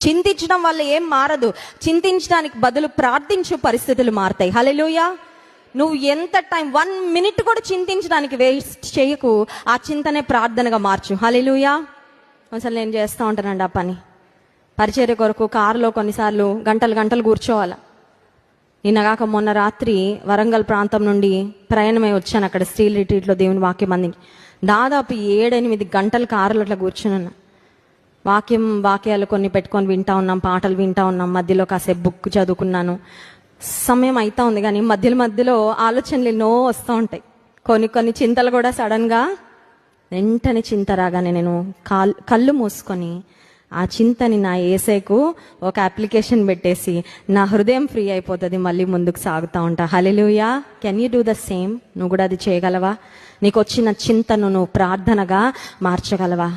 చింతించడం వల్ల ఏం మారదు. చింతించడానికి బదులు ప్రార్థించు, పరిస్థితులు మారతాయి. హల్లెలూయా. నువ్వు ఎంత టైం 1 minute కూడా చింతించడానికి వేస్ట్ చేయకు. ఆ చింతనే ప్రార్థనగా మార్చు. హల్లెలూయా. అసలు నేను చేస్తూ ఉంటానండి ఆ పని. పరిచర్య కొరకు కారులో కొన్నిసార్లు గంటలు కూర్చోవాలి. నిన్నగాక మొన్న రాత్రి వరంగల్ ప్రాంతం నుండి ప్రయాణమై వచ్చాను. అక్కడ స్టీల్ రిట్రీట్లో దేవుని వాక్యం అంది. దాదాపు 7-8 గంటలు కారులో అట్లా కూర్చున్నాను. వాక్యాలు కొన్ని పెట్టుకొని వింటా ఉన్నాం, పాటలు వింటా ఉన్నాం. మధ్యలో కాసేపు బుక్ చదువుకున్నాను. సమయం అవుతా ఉంది, కానీ మధ్యలో ఆలోచనలు ఎన్నో వస్తూ ఉంటాయి. కొన్ని చింతలు కూడా సడన్గా వెంటనే చింత రాగానే నేను కళ్ళు మూసుకొని ఆ చింతని నా యేసేకు ఒక అప్లికేషన్ పెట్టేసి నా హృదయం ఫ్రీ అయిపోతుంది. మళ్ళీ ముందుకు సాగుతూ ఉంటా. Hallelujah. Can you do the same? నువ్వు కూడా అది చేయగలవా? నీకు వచ్చిన చింతను నువ్వు ప్రార్థనగా మార్చగలవా?